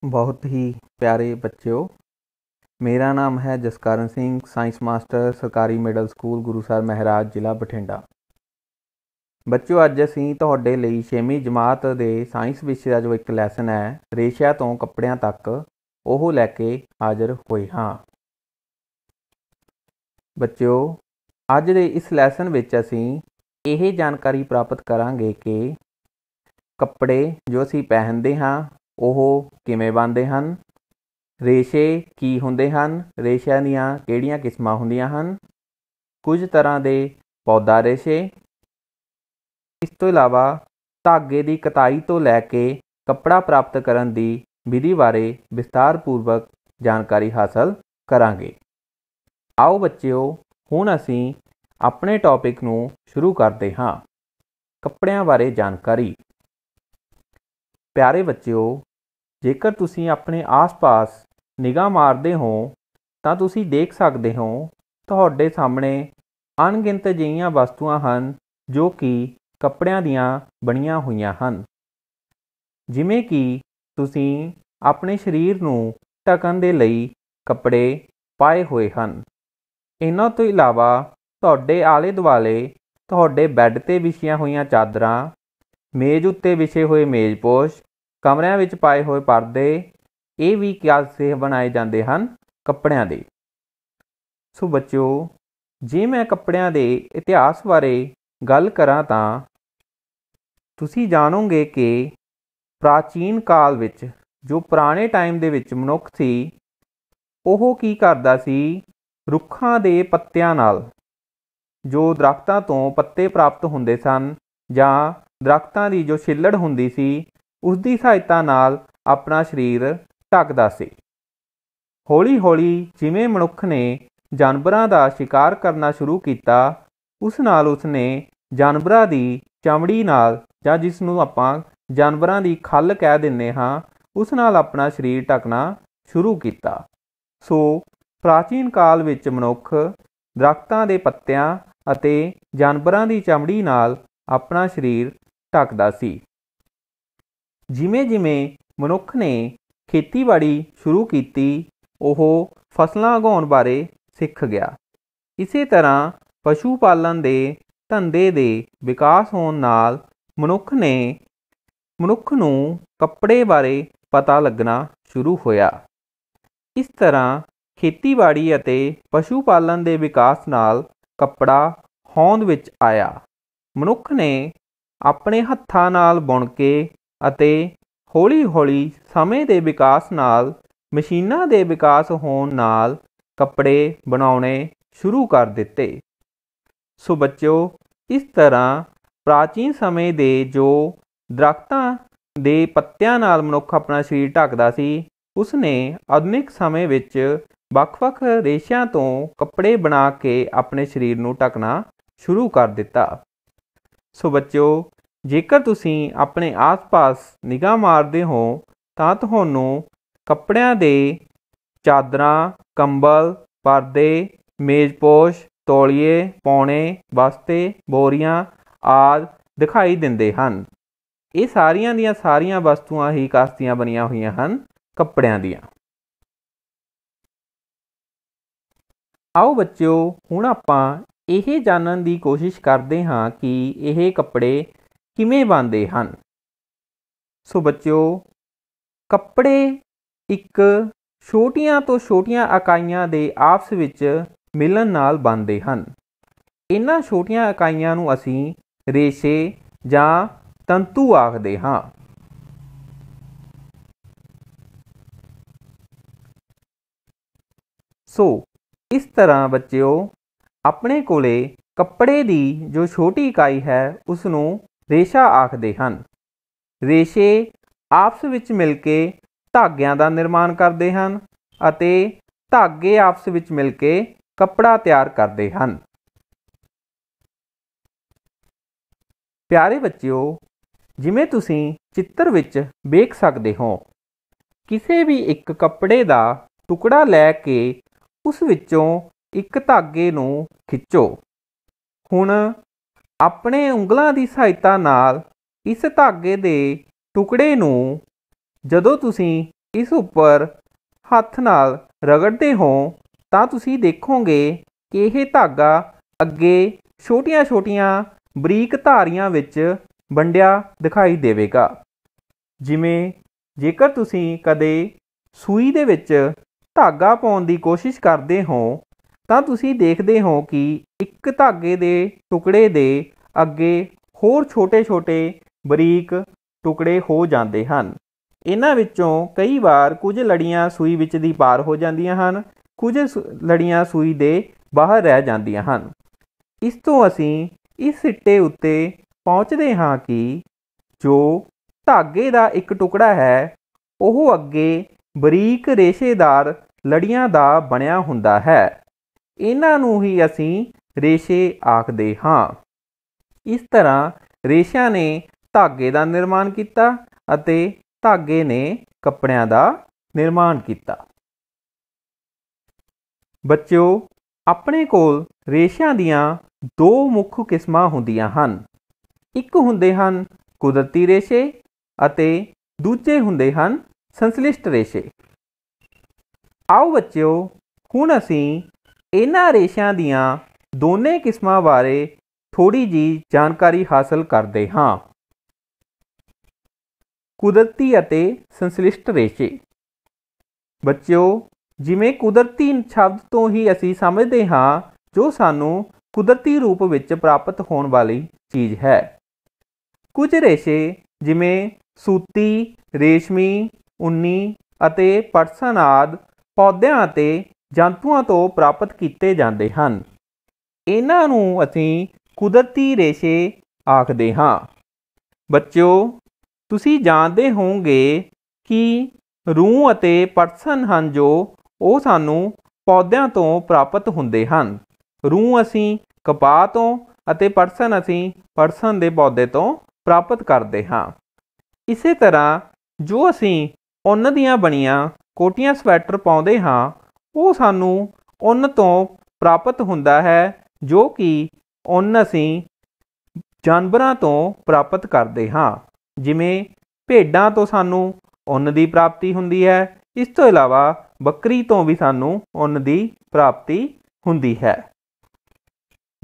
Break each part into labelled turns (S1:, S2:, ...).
S1: बहुत ही प्यारे बच्चों, मेरा नाम है जसकरण सिंह, साइंस मास्टर सरकारी मिडल स्कूल गुरु ਸਾਹਿਬ ਮਹਿਰਾਜ ਜ਼ਿਲ੍ਹਾ ਬਠਿੰਡਾ। ਬੱਚਿਓ ਅੱਜ ਅਸੀਂ ਤੁਹਾਡੇ ਲਈ 6ਵੀਂ ਜਮਾਤ ਦੇ ਸਾਇੰਸ ਵਿਸ਼ੇ ਦਾ ਜੋ ਇੱਕ ਲੈਸਨ ਹੈ ਰੇਸ਼ਿਆਂ ਤੋਂ ਕੱਪੜਿਆਂ ਤੱਕ ਉਹ ਲੈ ਕੇ ਹਾਜ਼ਰ ਹੋਏ ਹਾਂ। ਬੱਚਿਓ ਅੱਜ ਦੇ ਇਸ ਲੈਸਨ ਵਿੱਚ ਅਸੀਂ ਇਹ ਜਾਣਕਾਰੀ ਪ੍ਰਾਪਤ ਕਰਾਂਗੇ ਕਿ ਕੱਪੜੇ ਜੋ ਅਸੀਂ ਪਹਿਨਦੇ ਹਾਂ ਉਹ ਕਿਵੇਂ ਬਣਦੇ ਹਨ, ਰੇਸ਼ੇ ਕੀ ਹੁੰਦੇ ਹਨ, ਰੇਸ਼ਿਆਂ ਦੀਆਂ ਕਿਹੜੀਆਂ ਕਿਸਮਾਂ ਹੁੰਦੀਆਂ ਹਨ, ਕੁਝ ਤਰ੍ਹਾਂ ਦੇ ਪੌਦਾ ਰੇਸ਼ੇ, ਇਸ ਤੋਂ ਇਲਾਵਾ ਧਾਗੇ ਦੀ ਕਤਾਈ ਤੋਂ ਲੈ ਕੇ ਕੱਪੜਾ ਪ੍ਰਾਪਤ ਕਰਨ ਦੀ ਵਿਧੀ ਬਾਰੇ ਵਿਸਤਾਰਪੂਰਵਕ ਜਾਣਕਾਰੀ ਹਾਸਲ ਕਰਾਂਗੇ। ਆਓ ਬੱਚਿਓ ਹੁਣ ਅਸੀਂ ਆਪਣੇ ਟੌਪਿਕ ਨੂੰ ਸ਼ੁਰੂ ਕਰਦੇ ਹਾਂ। ਕੱਪੜਿਆਂ ਬਾਰੇ ਜਾਣਕਾਰੀ। ਪਿਆਰੇ ਬੱਚਿਓ, ਜੇਕਰ ਤੁਸੀਂ ਆਪਣੇ ਆਸ-ਪਾਸ ਨਿਗਾਹ ਮਾਰਦੇ ਹੋ ਤਾਂ ਤੁਸੀਂ ਦੇਖ ਸਕਦੇ ਹੋ ਤੁਹਾਡੇ ਸਾਹਮਣੇ ਅਣਗਿਣਤ ਅਜਿਹੀਆਂ ਵਸਤੂਆਂ ਹਨ ਜੋ ਕਿ ਕੱਪੜਿਆਂ ਦੀਆਂ ਬਣੀਆਂ ਹੋਈਆਂ ਹਨ। ਜਿਵੇਂ ਕਿ ਤੁਸੀਂ ਆਪਣੇ ਸਰੀਰ ਨੂੰ ਢੱਕਣ ਦੇ ਲਈ ਕੱਪੜੇ ਪਾਏ ਹੋਏ ਹਨ। ਇਹਨਾਂ ਤੋਂ ਇਲਾਵਾ ਤੁਹਾਡੇ ਆਲੇ ਦੁਆਲੇ ਤੁਹਾਡੇ ਬੈੱਡ 'ਤੇ ਵਿਛੀਆਂ ਹੋਈਆਂ ਚਾਦਰਾਂ, ਮੇਜ਼ ਉੱਤੇ ਵਿਛੇ ਹੋਏ ਮੇਜ਼ਪੋਸ਼, ਕਮਰਿਆਂ ਵਿੱਚ ਪਾਏ ਹੋਏ ਪਰਦੇ, ਇਹ ਵੀ ਕਿਆਸੇ ਬਣਾਏ ਜਾਂਦੇ ਹਨ ਕੱਪੜਿਆਂ ਦੇ। ਸੋ ਬੱਚਿਓ, ਜੇ ਮੈਂ ਕੱਪੜਿਆਂ ਦੇ ਇਤਿਹਾਸ ਬਾਰੇ ਗੱਲ ਕਰਾਂ ਤਾਂ ਤੁਸੀਂ ਜਾਣੋਗੇ ਕਿ ਪ੍ਰਾਚੀਨ ਕਾਲ ਵਿੱਚ ਜੋ ਪੁਰਾਣੇ ਟਾਈਮ ਦੇ ਵਿੱਚ ਮਨੁੱਖ ਸੀ ਉਹ ਕੀ ਕਰਦਾ ਸੀ, ਰੁੱਖਾਂ ਦੇ ਪੱਤਿਆਂ ਨਾਲ, ਜੋ ਦਰਖਤਾਂ ਤੋਂ ਪੱਤੇ ਪ੍ਰਾਪਤ ਹੁੰਦੇ ਸਨ ਜਾਂ ਦਰਖਤਾਂ ਦੀ ਜੋ ਛਿੱਲੜ ਹੁੰਦੀ ਸੀ ਉਸ ਦੀ ਸਹਾਇਤਾ ਨਾਲ ਆਪਣਾ ਸਰੀਰ ਢੱਕਦਾ ਸੀ। ਹੌਲੀ ਹੌਲੀ ਜਿਵੇਂ ਮਨੁੱਖ ਨੇ ਜਾਨਵਰਾਂ ਦਾ ਸ਼ਿਕਾਰ ਕਰਨਾ ਸ਼ੁਰੂ ਕੀਤਾ, ਉਸ ਨਾਲ ਉਸਨੇ ਜਾਨਵਰਾਂ ਦੀ ਚਮੜੀ ਨਾਲ, ਜਾਂ ਜਿਸ ਨੂੰ ਆਪਾਂ ਜਾਨਵਰਾਂ ਦੀ ਖੱਲ ਕਹਿ ਦਿੰਦੇ ਹਾਂ, ਉਸ ਨਾਲ ਆਪਣਾ ਸਰੀਰ ਢੱਕਣਾ ਸ਼ੁਰੂ ਕੀਤਾ। ਸੋ ਪ੍ਰਾਚੀਨ ਕਾਲ ਵਿੱਚ ਮਨੁੱਖ ਦਰਖਤਾਂ ਦੇ ਪੱਤਿਆਂ ਅਤੇ ਜਾਨਵਰਾਂ ਦੀ ਚਮੜੀ ਨਾਲ ਆਪਣਾ ਸਰੀਰ ਢੱਕਦਾ ਸੀ। ਜਿਵੇਂ ਜਿਵੇਂ ਮਨੁੱਖ ਨੇ ਖੇਤੀਬਾੜੀ ਸ਼ੁਰੂ ਕੀਤੀ, ਉਹ ਫਸਲਾਂ ਉਗਾਉਣ ਬਾਰੇ ਸਿੱਖ ਗਿਆ। ਇਸੇ ਤਰ੍ਹਾਂ ਪਸ਼ੂ ਪਾਲਣ ਦੇ ਧੰਦੇ ਦੇ ਵਿਕਾਸ ਹੋਣ ਨਾਲ ਮਨੁੱਖ ਨੂੰ ਕੱਪੜੇ ਬਾਰੇ ਪਤਾ ਲੱਗਣਾ ਸ਼ੁਰੂ ਹੋਇਆ। ਇਸ ਤਰ੍ਹਾਂ ਖੇਤੀਬਾੜੀ ਅਤੇ ਪਸ਼ੂ ਪਾਲਣ ਦੇ ਵਿਕਾਸ ਨਾਲ ਕੱਪੜਾ ਹੋਂਦ ਵਿੱਚ ਆਇਆ। ਮਨੁੱਖ ਨੇ ਆਪਣੇ ਹੱਥਾਂ ਨਾਲ ਬੁਣ ਕੇ ਅਤੇ ਹੌਲੀ ਹੌਲੀ ਸਮੇਂ ਦੇ ਵਿਕਾਸ ਨਾਲ, ਮਸ਼ੀਨਾਂ ਦੇ ਵਿਕਾਸ ਹੋਣ ਨਾਲ ਕੱਪੜੇ ਬਣਾਉਣੇ ਸ਼ੁਰੂ ਕਰ ਦਿੱਤੇ। ਸੋ ਬੱਚਿਓ, ਇਸ ਤਰ੍ਹਾਂ ਪ੍ਰਾਚੀਨ ਸਮੇਂ ਦੇ ਜੋ ਦਰਖਤਾਂ ਦੇ ਪੱਤਿਆਂ ਨਾਲ ਮਨੁੱਖ ਆਪਣਾ ਸਰੀਰ ਢੱਕਦਾ ਸੀ, ਉਸਨੇ ਆਧੁਨਿਕ ਸਮੇਂ ਵਿੱਚ ਵੱਖ-ਵੱਖ ਰੇਸ਼ਿਆਂ ਤੋਂ ਕੱਪੜੇ ਬਣਾ ਕੇ ਆਪਣੇ ਸਰੀਰ ਨੂੰ ਢੱਕਣਾ ਸ਼ੁਰੂ ਕਰ ਦਿੱਤਾ। ਸੋ ਬੱਚਿਓ, ਜੇਕਰ ਤੁਸੀਂ ਆਪਣੇ ਆਸ-ਪਾਸ ਨਿਗਾਹ ਮਾਰਦੇ ਹੋ ਤਾਂ ਤੁਹਾਨੂੰ ਕੱਪੜਿਆਂ ਦੇ ਚਾਦਰਾਂ, ਕੰਬਲ, ਪਰਦੇ, ਮੇਜ਼ਪੋਸ਼, ਤੌਲੀਏ, ਪੌਣੇ, ਬਸਤੇ, ਬੋਰੀਆਂ ਆਦਿ ਦਿਖਾਈ ਦਿੰਦੇ ਹਨ। ਇਹ ਸਾਰੀਆਂ ਦੀਆਂ ਸਾਰੀਆਂ ਵਸਤੂਆਂ ਹੀ ਕਾਸਤੀਆਂ ਬਣੀਆਂ ਹੋਈਆਂ ਹਨ ਕੱਪੜਿਆਂ ਦੀਆਂ। ਆਓ ਬੱਚਿਓ, ਹੁਣ ਆਪਾਂ ਇਹ ਜਾਣਨ ਦੀ ਕੋਸ਼ਿਸ਼ ਕਰਦੇ ਹਾਂ ਕਿ ਇਹ ਕੱਪੜੇ ਕਿਵੇਂ ਬਣਦੇ ਹਨ। ਸੋ ਬੱਚਿਓ, ਕੱਪੜੇ ਇੱਕ ਛੋਟੀਆਂ ਤੋਂ ਛੋਟੀਆਂ ਇਕਾਈਆਂ ਦੇ ਆਪਸ ਵਿੱਚ ਮਿਲਣ ਨਾਲ ਬਣਦੇ ਹਨ। ਇਹਨਾਂ ਛੋਟੀਆਂ ਇਕਾਈਆਂ ਨੂੰ ਅਸੀਂ ਰੇਸ਼ੇ ਜਾਂ ਤੰਤੂ ਆਖਦੇ ਹਾਂ। ਸੋ ਇਸ ਤਰ੍ਹਾਂ ਬੱਚਿਓ, ਆਪਣੇ ਕੋਲੇ ਕੱਪੜੇ ਦੀ ਜੋ ਛੋਟੀ ਇਕਾਈ ਹੈ ਉਸ ਨੂੰ ਰੇਸ਼ਾ ਆਖਦੇ ਹਨ। ਰੇਸ਼ੇ ਆਪਸ ਵਿੱਚ ਮਿਲ ਕੇ ਧਾਗਿਆਂ ਦਾ ਨਿਰਮਾਣ ਕਰਦੇ ਹਨ ਅਤੇ ਧਾਗੇ ਆਪਸ ਵਿੱਚ ਮਿਲ ਕੇ ਕੱਪੜਾ ਤਿਆਰ ਕਰਦੇ ਹਨ। ਪਿਆਰੇ ਬੱਚਿਓ, ਜਿਵੇਂ ਤੁਸੀਂ ਚਿੱਤਰ ਵਿੱਚ ਵੇਖ ਸਕਦੇ ਹੋ, ਕਿਸੇ ਵੀ ਇੱਕ ਕੱਪੜੇ ਦਾ ਟੁਕੜਾ ਲੈ ਕੇ ਉਸ ਵਿੱਚੋਂ ਇੱਕ ਧਾਗੇ ਨੂੰ ਖਿੱਚੋ। ਹੁਣ ਆਪਣੇ ਉਂਗਲਾਂ ਦੀ ਸਹਾਇਤਾ ਨਾਲ ਇਸ ਧਾਗੇ ਦੇ ਟੁਕੜੇ ਨੂੰ ਜਦੋਂ ਤੁਸੀਂ ਇਸ ਉੱਪਰ ਹੱਥ ਨਾਲ ਰਗੜਦੇ ਹੋ ਤਾਂ ਤੁਸੀਂ ਦੇਖੋਗੇ ਕਿ ਇਹ ਧਾਗਾ ਅੱਗੇ ਛੋਟੀਆਂ-ਛੋਟੀਆਂ ਬਰੀਕ ਧਾਰੀਆਂ ਵਿੱਚ ਵੰਡਿਆ ਦਿਖਾਈ ਦੇਵੇਗਾ। ਜਿਵੇਂ ਜੇਕਰ ਤੁਸੀਂ ਕਦੇ ਸੂਈ ਦੇ ਵਿੱਚ ਧਾਗਾ ਪਾਉਣ ਦੀ ਕੋਸ਼ਿਸ਼ ਕਰਦੇ ਹੋ ਤਾਂ ਤੁਸੀਂ ਦੇਖਦੇ ਹੋ ਕਿ ਇੱਕ ਧਾਗੇ ਦੇ ਟੁਕੜੇ ਦੇ ਅੱਗੇ ਹੋਰ ਛੋਟੇ-ਛੋਟੇ ਬਰੀਕ ਟੁਕੜੇ ਹੋ ਜਾਂਦੇ ਹਨ। ਇਹਨਾਂ ਵਿੱਚੋਂ ਕਈ ਵਾਰ ਕੁਝ ਲੜੀਆਂ ਸੂਈ ਵਿੱਚ ਦੀ ਪਾਰ ਹੋ ਜਾਂਦੀਆਂ ਹਨ, ਕੁਝ ਲੜੀਆਂ ਸੂਈ ਦੇ ਬਾਹਰ ਰਹਿ ਜਾਂਦੀਆਂ ਹਨ। ਇਸ ਤੋਂ ਅਸੀਂ ਇਸ ਸਿੱਟੇ ਉੱਤੇ ਪਹੁੰਚਦੇ ਹਾਂ ਕਿ ਜੋ ਧਾਗੇ ਦਾ ਇੱਕ ਟੁਕੜਾ ਹੈ ਉਹ ਅੱਗੇ ਬਰੀਕ ਰੇਸ਼ੇਦਾਰ ਲੜੀਆਂ ਦਾ ਬਣਿਆ ਹੁੰਦਾ ਹੈ। ਇਹਨਾਂ ਨੂੰ ਹੀ ਅਸੀਂ ਰੇਸ਼ੇ ਆਖਦੇ ਹਾਂ। ਇਸ ਤਰ੍ਹਾਂ ਰੇਸ਼ਿਆਂ ਨੇ ਧਾਗੇ ਦਾ ਨਿਰਮਾਣ ਕੀਤਾ ਅਤੇ ਧਾਗੇ ਨੇ ਕੱਪੜਿਆਂ ਦਾ ਨਿਰਮਾਣ ਕੀਤਾ। ਬੱਚਿਓ, ਆਪਣੇ ਕੋਲ ਰੇਸ਼ਿਆਂ ਦੀਆਂ ਦੋ ਮੁੱਖ ਕਿਸਮਾਂ ਹੁੰਦੀਆਂ ਹਨ। ਇੱਕ ਹੁੰਦੇ ਹਨ ਕੁਦਰਤੀ ਰੇਸ਼ੇ ਅਤੇ ਦੂਜੇ ਹੁੰਦੇ ਹਨ ਸੰਸ਼ਲਿਸ਼ਟ ਰੇਸ਼ੇ। ਆਓ ਬੱਚਿਓ, ਹੁਣ ਅਸੀਂ ਇਹਨਾਂ ਰੇਸ਼ਿਆਂ ਦੀਆਂ ਦੋਨੇ ਕਿਸਮਾਂ ਬਾਰੇ ਥੋੜ੍ਹੀ ਜਿਹੀ ਜਾਣਕਾਰੀ ਹਾਸਲ ਕਰਦੇ ਹਾਂ। ਕੁਦਰਤੀ ਅਤੇ ਸੰਸ਼ਲਿਸ਼ਟ ਰੇਸ਼ੇ। ਬੱਚਿਓ, ਜਿਵੇਂ ਕੁਦਰਤੀ ਸ਼ਬਦ ਤੋਂ ਹੀ ਅਸੀਂ ਸਮਝਦੇ ਹਾਂ ਜੋ ਸਾਨੂੰ ਕੁਦਰਤੀ ਰੂਪ ਵਿੱਚ ਪ੍ਰਾਪਤ ਹੋਣ ਵਾਲੀ ਚੀਜ਼ ਹੈ। ਕੁਝ ਰੇਸ਼ੇ ਜਿਵੇਂ ਸੂਤੀ, ਰੇਸ਼ਮੀ, ਉੱਨੀ ਅਤੇ ਪਟਸਨ ਆਦਿ ਪੌਦਿਆਂ ਅਤੇ ਜੰਤੂਆਂ ਤੋਂ ਪ੍ਰਾਪਤ ਕੀਤੇ ਜਾਂਦੇ ਹਨ। ਇਹਨਾਂ ਨੂੰ ਅਸੀਂ ਕੁਦਰਤੀ ਰੇਸ਼ੇ ਆਖਦੇ ਹਾਂ। ਬੱਚਿਓ, ਤੁਸੀਂ ਜਾਣਦੇ ਹੋਵੋਗੇ ਕਿ ਰੂੰ ਅਤੇ ਪਟਸਨ ਹਨ ਜੋ ਉਹ ਸਾਨੂੰ ਪੌਦਿਆਂ ਤੋਂ ਪ੍ਰਾਪਤ ਹੁੰਦੇ ਹਨ। ਰੂੰ ਅਸੀਂ ਕਪਾਹ ਤੋਂ ਅਤੇ ਪਟਸਨ ਅਸੀਂ ਪਟਸਨ ਦੇ ਪੌਦੇ ਤੋਂ ਪ੍ਰਾਪਤ ਕਰਦੇ ਹਾਂ। ਇਸੇ ਤਰ੍ਹਾਂ ਜੋ ਅਸੀਂ ਉੱਨ ਦੀਆਂ ਬਣੀਆਂ ਕੋਟੀਆਂ ਸਵੈਟਰ ਪਾਉਂਦੇ ਹਾਂ ਉਹ ਸਾਨੂੰ ਉੱਨ ਤੋਂ ਪ੍ਰਾਪਤ ਹੁੰਦਾ ਹੈ, ਜੋ ਕਿ ਉੱਨ ਅਸੀਂ ਜਾਨਵਰਾਂ ਤੋਂ ਪ੍ਰਾਪਤ ਕਰਦੇ ਹਾਂ। ਜਿਵੇਂ ਭੇਡਾਂ ਤੋਂ ਸਾਨੂੰ ਉੱਨ ਦੀ ਪ੍ਰਾਪਤੀ ਹੁੰਦੀ ਹੈ। ਇਸ ਤੋਂ ਇਲਾਵਾ ਬੱਕਰੀ ਤੋਂ ਵੀ ਸਾਨੂੰ ਉੱਨ ਦੀ ਪ੍ਰਾਪਤੀ ਹੁੰਦੀ ਹੈ।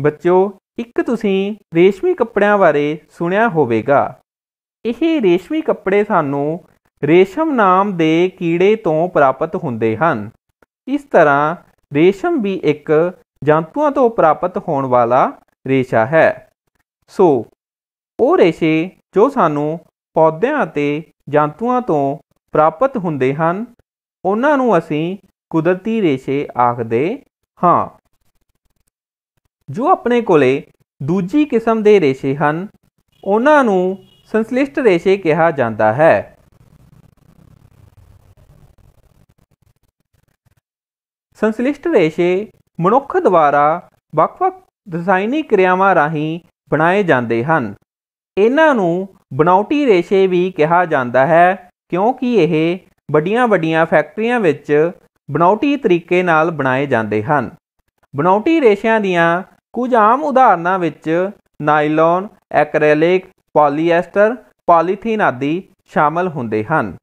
S1: ਬੱਚਿਓ, ਇੱਕ ਤੁਸੀਂ ਰੇਸ਼ਮੀ ਕੱਪੜਿਆਂ ਬਾਰੇ ਸੁਣਿਆ ਹੋਵੇਗਾ। ਇਹ ਰੇਸ਼ਮੀ ਕੱਪੜੇ ਸਾਨੂੰ ਰੇਸ਼ਮ ਨਾਮ ਦੇ ਕੀੜੇ ਤੋਂ ਪ੍ਰਾਪਤ ਹੁੰਦੇ ਹਨ। ਇਸ ਤਰ੍ਹਾਂ ਰੇਸ਼ਮ ਵੀ ਇੱਕ ਜੰਤੂਆਂ ਤੋਂ ਪ੍ਰਾਪਤ ਹੋਣ ਵਾਲਾ ਰੇਸ਼ਾ ਹੈ। ਸੋ ਉਹ ਰੇਸ਼ੇ ਜੋ ਸਾਨੂੰ ਪੌਦਿਆਂ ਅਤੇ ਜੰਤੂਆਂ ਤੋਂ ਪ੍ਰਾਪਤ ਹੁੰਦੇ ਹਨ ਉਹਨਾਂ ਨੂੰ ਅਸੀਂ ਕੁਦਰਤੀ ਰੇਸ਼ੇ ਆਖਦੇ ਹਾਂ। ਜੋ ਆਪਣੇ ਕੋਲੇ ਦੂਜੀ ਕਿਸਮ ਦੇ ਰੇਸ਼ੇ ਹਨ ਉਹਨਾਂ ਨੂੰ ਸੰਸ਼ਲਿਸ਼ਟ ਰੇਸ਼ੇ ਕਿਹਾ ਜਾਂਦਾ ਹੈ। ਸੰਸ਼ਲਿਸ਼ਟ ਰੇਸ਼ੇ ਮਨੁੱਖ ਦੁਆਰਾ ਵੱਖ-ਵੱਖ ਰਸਾਇਣਿਕ ਕਿਰਿਆਵਾਂ ਰਾਹੀਂ ਬਣਾਏ ਜਾਂਦੇ ਹਨ। ਇਹਨਾਂ ਨੂੰ ਬਣਾਉਟੀ ਰੇਸ਼ੇ ਵੀ ਕਿਹਾ ਜਾਂਦਾ ਹੈ ਕਿਉਂਕਿ ਇਹ ਵੱਡੀਆਂ-ਵੱਡੀਆਂ ਫੈਕਟਰੀਆਂ ਵਿੱਚ ਬਣਾਉਟੀ ਤਰੀਕੇ ਨਾਲ ਬਣਾਏ ਜਾਂਦੇ ਹਨ। ਬਣਾਉਟੀ ਰੇਸ਼ਿਆਂ ਦੀਆਂ ਕੁਝ ਆਮ ਉਦਾਹਰਨਾਂ ਵਿੱਚ ਨਾਈਲੋਨ, ਐਕਰੈਲਿਕ, ਪੋਲੀਐਸਟਰ, ਪੋਲੀਥੀਨ ਆਦਿ ਸ਼ਾਮਲ ਹੁੰਦੇ ਹਨ।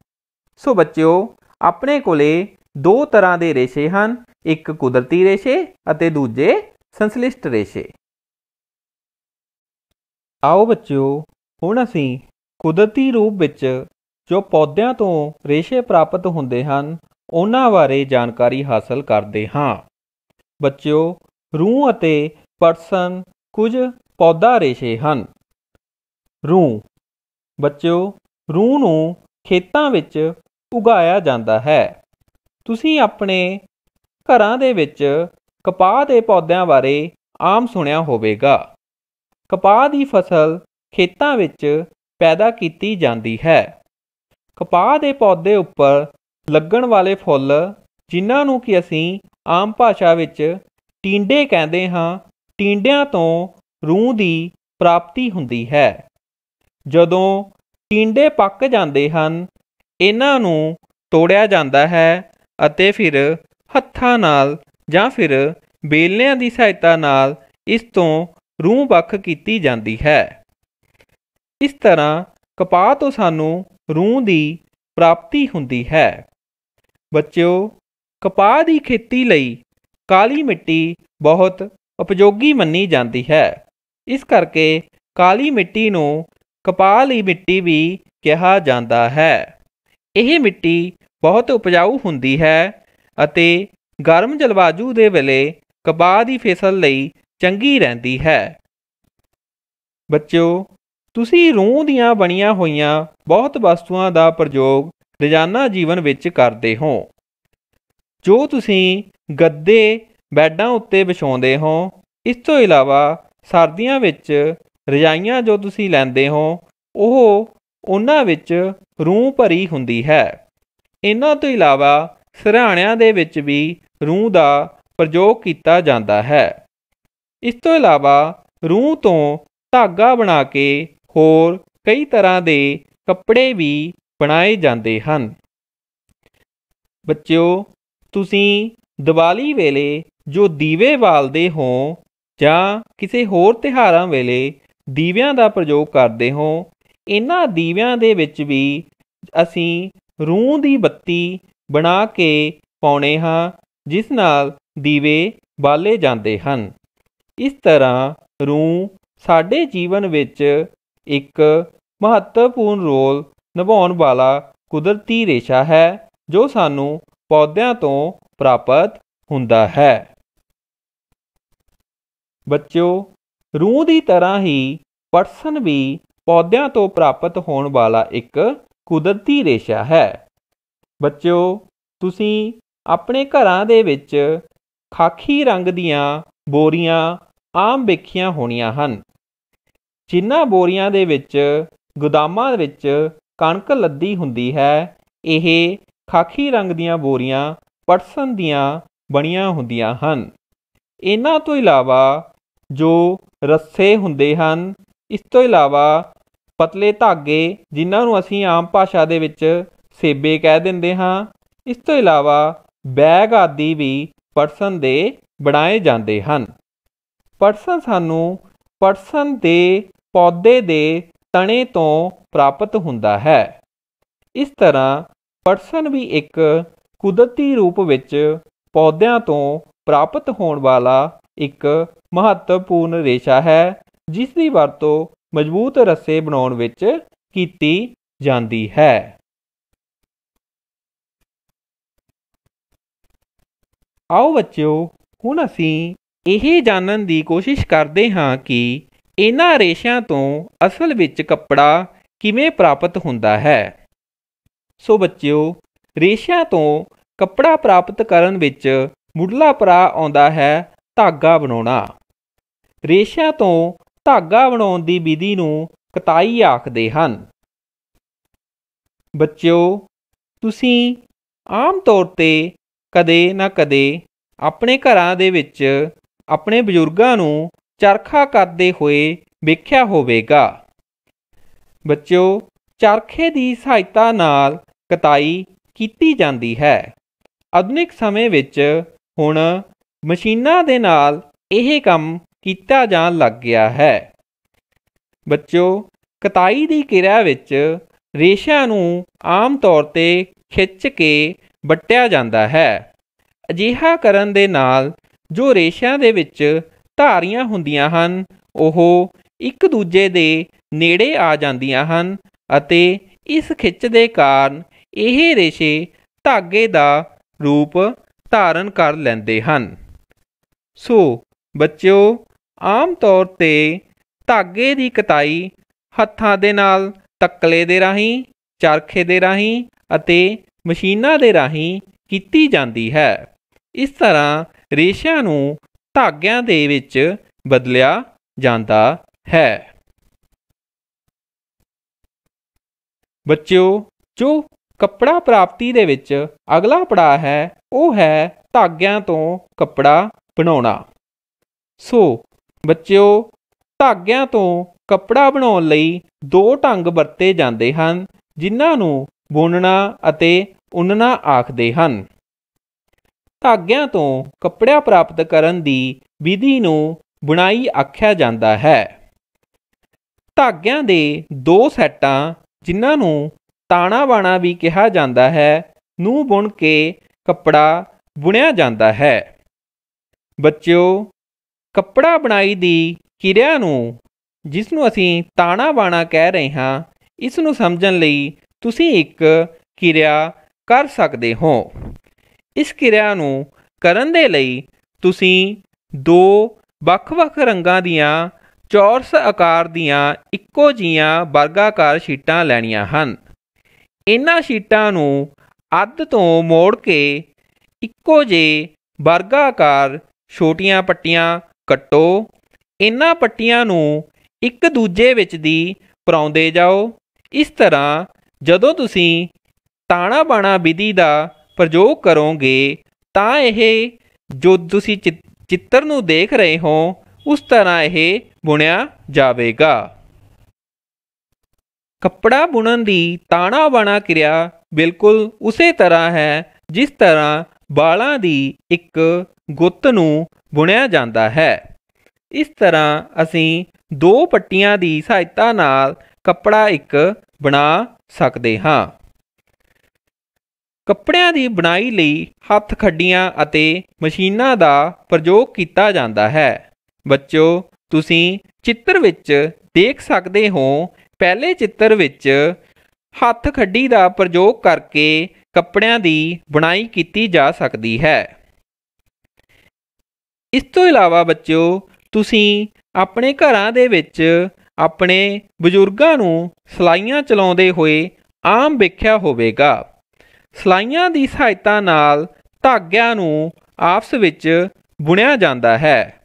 S1: ਸੋ ਬੱਚਿਓ, ਆਪਣੇ ਕੋਲੇ ਦੋ ਤਰ੍ਹਾਂ ਦੇ ਰੇਸ਼ੇ ਹਨ, ਇੱਕ ਕੁਦਰਤੀ ਰੇਸ਼ੇ ਅਤੇ ਦੂਜੇ ਸੰਸ਼ਲਿਸ਼ਟ ਰੇਸ਼ੇ। ਆਓ ਬੱਚਿਓ, ਹੁਣ ਅਸੀਂ ਕੁਦਰਤੀ ਰੂਪ ਵਿੱਚ ਜੋ ਪੌਦਿਆਂ ਤੋਂ ਰੇਸ਼ੇ ਪ੍ਰਾਪਤ ਹੁੰਦੇ ਹਨ ਉਹਨਾਂ ਬਾਰੇ ਜਾਣਕਾਰੀ ਹਾਸਲ ਕਰਦੇ ਹਾਂ। ਬੱਚਿਓ, ਰੂੰ ਅਤੇ ਪਟਸਨ ਕੁਝ ਪੌਦਾ ਰੇਸ਼ੇ ਹਨ। ਰੂੰ। ਬੱਚਿਓ, ਰੂੰ ਨੂੰ ਖੇਤਾਂ ਵਿੱਚ ਉਗਾਇਆ ਜਾਂਦਾ ਹੈ। ਤੁਸੀਂ ਆਪਣੇ ਘਰਾਂ ਦੇ ਵਿੱਚ ਕਪਾਹ ਦੇ ਪੌਦਿਆਂ ਬਾਰੇ ਆਮ ਸੁਣਿਆ ਹੋਵੇਗਾ। ਕਪਾਹ ਦੀ ਫਸਲ ਖੇਤਾਂ ਵਿੱਚ ਪੈਦਾ ਕੀਤੀ ਜਾਂਦੀ ਹੈ। ਕਪਾਹ ਦੇ ਪੌਦੇ ਉੱਪਰ ਲੱਗਣ ਵਾਲੇ ਫੁੱਲ, ਜਿਨ੍ਹਾਂ ਨੂੰ ਕਿ ਅਸੀਂ ਆਮ ਭਾਸ਼ਾ ਵਿੱਚ ਟੀਂਡੇ ਕਹਿੰਦੇ ਹਾਂ, ਟੀਂਡਿਆਂ ਤੋਂ ਰੂੰ ਦੀ ਪ੍ਰਾਪਤੀ ਹੁੰਦੀ ਹੈ। ਜਦੋਂ ਟੀਂਡੇ ਪੱਕ ਜਾਂਦੇ ਹਨ ਇਹਨਾਂ ਨੂੰ ਤੋੜਿਆ ਜਾਂਦਾ ਹੈ ਅਤੇ ਫਿਰ ਹੱਥਾਂ ਨਾਲ ਜਾਂ ਫਿਰ ਬੇਲਣਿਆਂ ਦੀ ਸਹਾਇਤਾ ਨਾਲ ਇਸ ਤੋਂ ਰੂੰ ਵੱਖ ਕੀਤੀ ਜਾਂਦੀ ਹੈ। ਇਸ ਤਰ੍ਹਾਂ ਕਪਾਹ ਤੋਂ ਸਾਨੂੰ ਰੂੰ ਦੀ ਪ੍ਰਾਪਤੀ ਹੁੰਦੀ ਹੈ। ਬੱਚਿਓ, ਕਪਾਹ ਦੀ ਖੇਤੀ ਲਈ ਕਾਲੀ ਮਿੱਟੀ ਬਹੁਤ ਉਪਯੋਗੀ ਮੰਨੀ ਜਾਂਦੀ ਹੈ। ਇਸ ਕਰਕੇ ਕਾਲੀ ਮਿੱਟੀ ਨੂੰ ਕਪਾਹ ਲਈ ਮਿੱਟੀ ਵੀ ਕਿਹਾ ਜਾਂਦਾ ਹੈ। ਇਹ ਮਿੱਟੀ ਬਹੁਤ ਉਪਜਾਊ ਹੁੰਦੀ ਹੈ ਅਤੇ ਗਰਮ ਜਲਵਾਯੂ ਦੇ ਵੇਲੇ ਕਪਾਹ ਦੀ ਫਸਲ ਲਈ ਚੰਗੀ ਰਹਿੰਦੀ ਹੈ। ਬੱਚਿਓ, ਤੁਸੀਂ ਰੂੰ ਦੀਆਂ ਬਣੀਆਂ ਹੋਈਆਂ ਬਹੁਤ ਵਸਤੂਆਂ ਦਾ ਪ੍ਰਯੋਗ ਰੋਜ਼ਾਨਾ ਜੀਵਨ ਵਿੱਚ ਕਰਦੇ ਹੋ। ਜੋ ਤੁਸੀਂ ਗੱਦੇ ਬੈੱਡਾਂ ਉੱਤੇ ਵਿਛਾਉਂਦੇ ਹੋ, ਇਸ ਤੋਂ ਇਲਾਵਾ ਸਰਦੀਆਂ ਵਿੱਚ ਰਜਾਈਆਂ ਜੋ ਤੁਸੀਂ ਲੈਂਦੇ ਹੋ, ਉਹ ਉਹਨਾਂ ਵਿੱਚ ਰੂੰ ਭਰੀ ਹੁੰਦੀ ਹੈ। ਇਹਨਾਂ ਤੋਂ ਇਲਾਵਾ ਸਿਰਹਾਣਿਆਂ ਦੇ ਵਿੱਚ ਵੀ ਰੂੰ ਦਾ ਪ੍ਰਯੋਗ ਕੀਤਾ ਜਾਂਦਾ ਹੈ। ਇਸ ਤੋਂ ਇਲਾਵਾ ਰੂੰ ਤੋਂ ਧਾਗਾ ਬਣਾ ਕੇ ਹੋਰ ਕਈ ਤਰ੍ਹਾਂ ਦੇ ਕੱਪੜੇ ਵੀ ਬਣਾਏ ਜਾਂਦੇ ਹਨ। ਬੱਚਿਓ, ਤੁਸੀਂ ਦੀਵਾਲੀ ਵੇਲੇ ਜੋ ਦੀਵੇ ਬਾਲਦੇ ਹੋ ਜਾਂ ਕਿਸੇ ਹੋਰ ਤਿਉਹਾਰਾਂ ਵੇਲੇ ਦੀਵਿਆਂ ਦਾ ਪ੍ਰਯੋਗ ਕਰਦੇ ਹੋ, ਇਹਨਾਂ ਦੀਵਿਆਂ ਦੇ ਵਿੱਚ ਵੀ ਅਸੀਂ ਰੂੰ ਦੀ ਬੱਤੀ ਬਣਾ ਕੇ ਪਾਉਂਦੇ ਹਾਂ, ਜਿਸ ਨਾਲ ਦੀਵੇ ਬਾਲੇ ਜਾਂਦੇ ਹਨ। ਇਸ ਤਰ੍ਹਾਂ ਰੂੰ ਸਾਡੇ ਜੀਵਨ ਵਿੱਚ ਇੱਕ ਮਹੱਤਵਪੂਰਨ ਰੋਲ ਨਿਭਾਉਣ ਵਾਲਾ ਕੁਦਰਤੀ ਰੇਸ਼ਾ ਹੈ, ਜੋ ਸਾਨੂੰ ਪੌਦਿਆਂ ਤੋਂ ਪ੍ਰਾਪਤ ਹੁੰਦਾ ਹੈ। ਬੱਚਿਓ, ਰੂੰ ਦੀ ਤਰ੍ਹਾਂ ਹੀ ਪਟਸਨ ਵੀ ਪੌਦਿਆਂ ਤੋਂ ਪ੍ਰਾਪਤ ਹੋਣ ਵਾਲਾ ਇੱਕ ਕੁਦਰਤੀ ਰੇਸ਼ਾ ਹੈ। ਬੱਚਿਓ, ਤੁਸੀਂ ਆਪਣੇ ਘਰਾਂ ਦੇ ਵਿੱਚ ਖਾਕੀ ਰੰਗ ਦੀਆਂ ਬੋਰੀਆਂ ਆਮ ਵੇਖੀਆਂ ਹੋਣੀਆਂ ਹਨ। ਜਿਨ੍ਹਾਂ ਬੋਰੀਆਂ ਦੇ ਵਿੱਚ ਗੋਦਾਮਾਂ ਵਿੱਚ ਕਣਕ ਲੱਦੀ ਹੁੰਦੀ ਹੈ, ਇਹ ਖਾਕੀ ਰੰਗ ਦੀਆਂ ਬੋਰੀਆਂ ਪਟਸਨ ਦੀਆਂ ਬਣੀਆਂ ਹੁੰਦੀਆਂ ਹਨ। ਇਹਨਾਂ ਤੋਂ ਇਲਾਵਾ ਜੋ ਰੱਸੇ ਹੁੰਦੇ ਹਨ, ਇਸ ਤੋਂ ਇਲਾਵਾ ਪਤਲੇ ਧਾਗੇ, ਜਿਨ੍ਹਾਂ ਨੂੰ ਅਸੀਂ ਆਮ ਭਾਸ਼ਾ ਦੇ ਵਿੱਚ ਸੇਬੇ ਕਹਿ ਦਿੰਦੇ ਹਾਂ, ਇਸ ਤੋਂ ਇਲਾਵਾ ਬੈਗ ਆਦਿ ਵੀ ਪਟਸਨ ਦੇ ਬਣਾਏ ਜਾਂਦੇ ਹਨ। ਪਟਸਨ ਸਾਨੂੰ ਪਟਸਨ ਦੇ ਪੌਦੇ ਦੇ ਤਣੇ ਤੋਂ ਪ੍ਰਾਪਤ ਹੁੰਦਾ ਹੈ। ਇਸ ਤਰ੍ਹਾਂ ਪਟਸਨ ਵੀ ਇੱਕ ਕੁਦਰਤੀ ਰੂਪ ਵਿੱਚ ਪੌਦਿਆਂ ਤੋਂ ਪ੍ਰਾਪਤ ਹੋਣ ਵਾਲਾ ਇੱਕ ਮਹੱਤਵਪੂਰਨ ਰੇਸ਼ਾ ਹੈ, ਜਿਸ ਦੀ ਵਰਤੋਂ ਮਜ਼ਬੂਤ ਰੱਸੇ ਬਣਾਉਣ ਵਿੱਚ ਕੀਤੀ ਜਾਂਦੀ ਹੈ। ਆਓ ਬੱਚਿਓ, ਹੁਣ ਅਸੀਂ ਇਹ ਜਾਣਨ ਦੀ ਕੋਸ਼ਿਸ਼ ਕਰਦੇ ਹਾਂ ਕਿ ਇਹਨਾਂ ਰੇਸ਼ਿਆਂ ਤੋਂ ਅਸਲ ਵਿੱਚ ਕੱਪੜਾ ਕਿਵੇਂ ਪ੍ਰਾਪਤ ਹੁੰਦਾ ਹੈ। ਸੋ ਬੱਚਿਓ, ਰੇਸ਼ਿਆਂ ਤੋਂ ਕੱਪੜਾ ਪ੍ਰਾਪਤ ਕਰਨ ਵਿੱਚ ਮੁੱਢਲਾ ਪੜਾਅ ਆਉਂਦਾ ਹੈ ਧਾਗਾ ਬਣਾਉਣਾ। ਰੇਸ਼ਿਆਂ ਤੋਂ ਧਾਗਾ ਬਣਾਉਣ ਦੀ ਵਿਧੀ ਨੂੰ ਕਤਾਈ ਆਖਦੇ ਹਨ। ਬੱਚਿਓ, ਤੁਸੀਂ ਆਮ ਤੌਰ 'ਤੇ ਕਦੇ ਨਾ ਕਦੇ ਆਪਣੇ ਘਰਾਂ ਦੇ ਵਿੱਚ ਆਪਣੇ ਬਜ਼ੁਰਗਾਂ ਨੂੰ ਚਰਖਾ ਕੱਤਦੇ ਹੋਏ ਵੇਖਿਆ ਹੋਵੇਗਾ। ਬੱਚਿਓ, ਚਰਖੇ ਦੀ ਸਹਾਇਤਾ ਨਾਲ ਕਤਾਈ ਕੀਤੀ ਜਾਂਦੀ ਹੈ। ਆਧੁਨਿਕ ਸਮੇਂ ਵਿੱਚ ਹੁਣ ਮਸ਼ੀਨਾਂ ਦੇ ਨਾਲ ਇਹ ਕੰਮ ਕੀਤਾ ਜਾਣ ਲੱਗ ਗਿਆ ਹੈ। ਬੱਚਿਓ, ਕਤਾਈ ਦੀ ਕਿਰਿਆ ਵਿੱਚ ਰੇਸ਼ਿਆਂ ਨੂੰ ਆਮ ਤੌਰ 'ਤੇ ਖਿੱਚ ਕੇ ਵੱਟਿਆ ਜਾਂਦਾ ਹੈ। ਅਜਿਹਾ ਕਰਨ ਦੇ ਨਾਲ ਜੋ ਰੇਸ਼ਿਆਂ ਦੇ ਵਿੱਚ ਧਾਰੀਆਂ ਹੁੰਦੀਆਂ ਹਨ, ਉਹ ਇੱਕ ਦੂਜੇ ਦੇ ਨੇੜੇ ਆ ਜਾਂਦੀਆਂ ਹਨ ਅਤੇ ਇਸ ਖਿੱਚ ਦੇ ਕਾਰਨ ਇਹ ਰੇਸ਼ੇ ਧਾਗੇ ਦਾ ਰੂਪ ਧਾਰਨ ਕਰ ਲੈਂਦੇ ਹਨ। ਸੋ ਬੱਚਿਓ, ਆਮ ਤੌਰ 'ਤੇ ਧਾਗੇ ਦੀ ਕਤਾਈ ਹੱਥਾਂ ਦੇ ਨਾਲ, ਤਕਲੇ ਦੇ ਰਾਹੀਂ, ਚਰਖੇ ਦੇ ਰਾਹੀਂ ਅਤੇ ਮਸ਼ੀਨਾਂ ਦੇ ਰਾਹੀਂ ਕੀਤੀ ਜਾਂਦੀ ਹੈ। ਇਸ ਤਰ੍ਹਾਂ ਰੇਸ਼ਿਆਂ ਨੂੰ ਧਾਗਿਆਂ ਦੇ ਵਿੱਚ ਬਦਲਿਆ ਜਾਂਦਾ ਹੈ। ਬੱਚਿਓ, ਜੋ ਕੱਪੜਾ ਪ੍ਰਾਪਤੀ ਦੇ ਵਿੱਚ ਅਗਲਾ ਪੜਾਅ ਹੈ, ਉਹ ਹੈ ਧਾਗਿਆਂ ਤੋਂ ਕੱਪੜਾ ਬਣਾਉਣਾ। ਸੋ ਬੱਚਿਓ, ਧਾਗਿਆਂ ਤੋਂ ਕੱਪੜਾ ਬਣਾਉਣ ਲਈ ਦੋ ਢੰਗ ਵਰਤੇ ਜਾਂਦੇ ਹਨ, ਜਿਨ੍ਹਾਂ ਨੂੰ ਬੁਣਨਾ ਅਤੇ ਉਣਨਾ ਆਖਦੇ ਹਨ। ਧਾਗਿਆਂ ਤੋਂ ਕੱਪੜਾ ਪ੍ਰਾਪਤ ਕਰਨ ਦੀ ਵਿਧੀ ਨੂੰ ਬੁਣਾਈ ਆਖਿਆ ਜਾਂਦਾ ਹੈ। ਧਾਗਿਆਂ ਦੇ ਦੋ ਸੈੱਟਾਂ, ਜਿਨ੍ਹਾਂ ਨੂੰ ਤਾਣਾ ਬਾਣਾ ਵੀ ਕਿਹਾ ਜਾਂਦਾ ਹੈ, ਨੂੰ ਬੁਣ ਕੇ ਕੱਪੜਾ ਬੁਣਿਆ ਜਾਂਦਾ ਹੈ। ਬੱਚਿਓ, ਕੱਪੜਾ ਬੁਣਾਈ ਦੀ ਕਿਰਿਆ ਨੂੰ, ਜਿਸ ਨੂੰ ਅਸੀਂ ਤਾਣਾ ਬਾਣਾ ਕਹਿ ਰਹੇ ਹਾਂ, ਇਸ ਨੂੰ ਸਮਝਣ ਲਈ ਤੁਸੀਂ ਇੱਕ ਕਿਰਿਆ ਕਰ ਸਕਦੇ ਹੋ। ਇਸ ਕਿਰਿਆ ਨੂੰ ਕਰਨ ਦੇ ਲਈ ਤੁਸੀਂ ਦੋ ਵੱਖ-ਵੱਖ ਰੰਗਾਂ ਦੀਆਂ ਚੌਰਸ ਆਕਾਰ ਦੀਆਂ ਇੱਕੋ ਜਿਹੀਆਂ ਵਰਗਾਕਾਰ ਸ਼ੀਟਾਂ ਲੈਣੀਆਂ ਹਨ। ਇਹਨਾਂ ਸ਼ੀਟਾਂ ਨੂੰ ਅੱਧ ਤੋਂ ਮੋੜ ਕੇ ਇੱਕੋ ਜਿਹੇ ਵਰਗਾਕਾਰ ਛੋਟੀਆਂ ਪੱਟੀਆਂ ਕੱਟੋ। ਇਹਨਾਂ ਪੱਟੀਆਂ ਨੂੰ ਇੱਕ ਦੂਜੇ ਵਿੱਚ ਦੀ ਪਰਾਉਂਦੇ ਜਾਓ। ਇਸ ਤਰ੍ਹਾਂ ਜਦੋਂ ਤੁਸੀਂ ਤਾਣਾ ਬਾਣਾ ਵਿਧੀ ਦਾ ਪ੍ਰਯੋਗ ਕਰੋਗੇ ਤਾਂ ਇਹ ਜੋ ਤੁਸੀਂ ਚਿੱਤਰ ਨੂੰ ਦੇਖ ਰਹੇ ਹੋ ਉਸ ਤਰ੍ਹਾਂ ਇਹ ਬੁਣਿਆ ਜਾਵੇਗਾ। ਕੱਪੜਾ ਬੁਣਨ ਦੀ ਤਾਣਾ ਬਾਣਾ ਕਿਰਿਆ ਬਿਲਕੁਲ ਉਸੇ ਤਰ੍ਹਾਂ ਹੈ ਜਿਸ ਤਰ੍ਹਾਂ ਵਾਲਾਂ ਦੀ ਇੱਕ ਗੁੱਤ ਨੂੰ ਬੁਣਿਆ ਜਾਂਦਾ ਹੈ। ਇਸ ਤਰ੍ਹਾਂ ਅਸੀਂ ਦੋ ਪੱਟੀਆਂ ਦੀ ਸਹਾਇਤਾ ਨਾਲ ਕੱਪੜਾ ਇੱਕ ਬਣਾ ਸਕਦੇ ਹਾਂ। ਕੱਪੜਿਆਂ ਦੀ ਬੁਣਾਈ ਲਈ ਹੱਥ ਖੱਡੀਆਂ ਅਤੇ ਮਸ਼ੀਨਾਂ ਦਾ ਪ੍ਰਯੋਗ ਕੀਤਾ ਜਾਂਦਾ ਹੈ। ਬੱਚਿਓ, ਤੁਸੀਂ ਚਿੱਤਰ ਵਿੱਚ ਦੇਖ ਸਕਦੇ ਹੋ, ਪਹਿਲੇ ਚਿੱਤਰ ਵਿੱਚ ਹੱਥ ਖੱਡੀ ਦਾ ਪ੍ਰਯੋਗ ਕਰਕੇ ਕੱਪੜਿਆਂ ਦੀ ਬੁਣਾਈ ਕੀਤੀ ਜਾ ਸਕਦੀ ਹੈ। ਇਸ ਤੋਂ ਇਲਾਵਾ ਬੱਚਿਓ, ਤੁਸੀਂ ਆਪਣੇ ਘਰਾਂ ਦੇ ਵਿੱਚ ਆਪਣੇ ਬਜ਼ੁਰਗਾਂ ਨੂੰ ਸਿਲਾਈਆਂ ਚਲਾਉਂਦੇ ਹੋਏ ਆਮ ਵੇਖਿਆ ਹੋਵੇਗਾ। ਸਿਲਾਈਆਂ ਦੀ ਸਹਾਇਤਾ ਨਾਲ ਧਾਗਿਆਂ ਨੂੰ ਆਪਸ ਵਿੱਚ ਬੁਣਿਆ ਜਾਂਦਾ ਹੈ।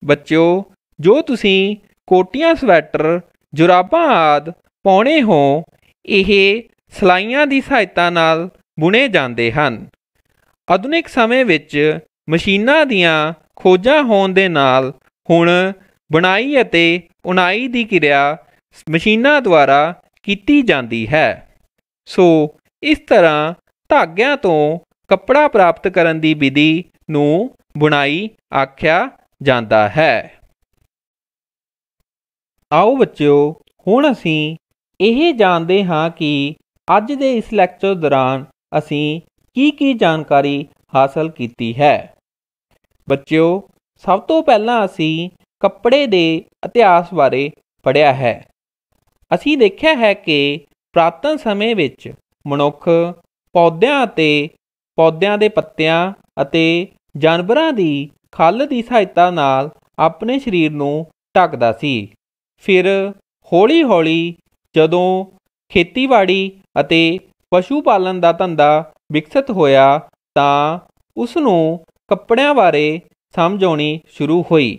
S1: ਬੱਚਿਓ, ਜੋ ਤੁਸੀਂ ਕੋਟੀਆਂ, ਸਵੈਟਰ, ਜੁਰਾਬਾਂ ਆਦਿ ਪਾਉਣੇ ਹੋ, ਇਹ ਸਿਲਾਈਆਂ ਦੀ ਸਹਾਇਤਾ ਨਾਲ ਬੁਣੇ ਜਾਂਦੇ ਹਨ। ਆਧੁਨਿਕ ਸਮੇਂ ਵਿੱਚ ਮਸ਼ੀਨਾਂ ਦੀਆਂ ਖੋਜਾਂ ਹੋਣ ਦੇ ਨਾਲ ਹੁਣ ਬੁਣਾਈ ਅਤੇ ਉਣਾਈ ਦੀ ਕਿਰਿਆ ਮਸ਼ੀਨਾਂ ਦੁਆਰਾ ਕੀਤੀ ਜਾਂਦੀ ਹੈ। ਸੋ ਇਸ ਤਰ੍ਹਾਂ ਧਾਗਿਆਂ ਤੋਂ ਕੱਪੜਾ ਪ੍ਰਾਪਤ ਕਰਨ ਦੀ ਵਿਧੀ ਨੂੰ ਬੁਣਾਈ ਆਖਿਆ ਜਾਂਦਾ ਹੈ। ਆਓ ਬੱਚਿਓ, ਹੁਣ ਅਸੀਂ ਇਹ ਜਾਣਦੇ ਹਾਂ ਕਿ ਅੱਜ ਦੇ ਇਸ ਲੈਕਚਰ ਦੌਰਾਨ ਅਸੀਂ ਕੀ ਜਾਣਕਾਰੀ ਹਾਸਲ ਕੀਤੀ ਹੈ। ਬੱਚਿਓ, ਸਭ ਤੋਂ ਪਹਿਲਾਂ ਅਸੀਂ ਕੱਪੜੇ ਦੇ ਇਤਿਹਾਸ ਬਾਰੇ ਪੜ੍ਹਿਆ ਹੈ। ਅਸੀਂ ਦੇਖਿਆ ਹੈ ਕਿ ਪੁਰਾਤਨ ਸਮੇਂ ਵਿੱਚ ਮਨੁੱਖ ਪੌਦਿਆਂ ਦੇ ਪੱਤਿਆਂ ਅਤੇ ਜਾਨਵਰਾਂ ਦੀ ਖੱਲ ਦੀ ਸਹਾਇਤਾ ਨਾਲ ਆਪਣੇ ਸਰੀਰ ਨੂੰ ਢੱਕਦਾ ਸੀ। ਫਿਰ ਹੌਲੀ-ਹੌਲੀ ਜਦੋਂ ਖੇਤੀਬਾੜੀ ਅਤੇ ਪਸ਼ੂ ਪਾਲਣ ਦਾ ਧੰਦਾ ਵਿਕਸਿਤ ਹੋਇਆ ਤਾਂ ਉਸ ਨੂੰ ਕੱਪੜਿਆਂ ਬਾਰੇ ਸਮਝ ਆਉਣੀ ਸ਼ੁਰੂ ਹੋਈ।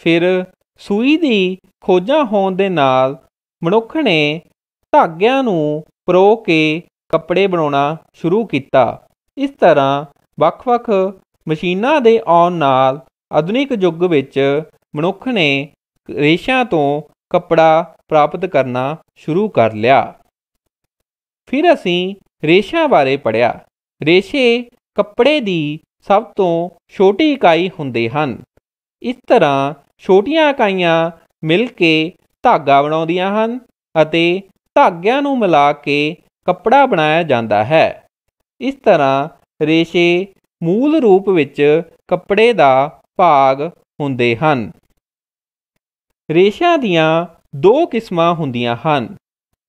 S1: ਫਿਰ ਸੂਈ ਦੀ ਖੋਜਾਂ ਹੋਣ ਦੇ ਨਾਲ ਮਨੁੱਖ ਨੇ ਧਾਗਿਆਂ ਨੂੰ ਪਰੋ ਕੇ ਕੱਪੜੇ ਬਣਾਉਣਾ ਸ਼ੁਰੂ ਕੀਤਾ। ਇਸ ਤਰ੍ਹਾਂ ਵੱਖ-ਵੱਖ ਮਸ਼ੀਨਾਂ ਦੇ ਆਉਣ ਨਾਲ ਆਧੁਨਿਕ ਯੁੱਗ ਵਿੱਚ ਮਨੁੱਖ ਨੇ ਰੇਸ਼ਿਆਂ ਤੋਂ ਕੱਪੜਾ ਪ੍ਰਾਪਤ ਕਰਨਾ ਸ਼ੁਰੂ ਕਰ ਲਿਆ। ਫਿਰ ਅਸੀਂ ਰੇਸ਼ਿਆਂ ਬਾਰੇ ਪੜ੍ਹਿਆ। ਰੇਸ਼ੇ ਕੱਪੜੇ ਦੀ ਸਭ ਤੋਂ ਛੋਟੀ ਇਕਾਈ ਹੁੰਦੇ ਹਨ। ਇਸ ਤਰ੍ਹਾਂ ਛੋਟੀਆਂ ਇਕਾਈਆਂ ਮਿਲ ਕੇ ਧਾਗਾ ਬਣਾਉਂਦੀਆਂ ਹਨ ਅਤੇ ਧਾਗਿਆਂ ਨੂੰ ਮਿਲਾ ਕੇ ਕੱਪੜਾ ਬਣਾਇਆ ਜਾਂਦਾ ਹੈ। ਇਸ ਤਰ੍ਹਾਂ ਰੇਸ਼ੇ ਮੂਲ ਰੂਪ ਵਿੱਚ ਕੱਪੜੇ ਦਾ ਭਾਗ ਹੁੰਦੇ ਹਨ। ਰੇਸ਼ਿਆਂ ਦੀਆਂ ਦੋ ਕਿਸਮਾਂ ਹੁੰਦੀਆਂ ਹਨ,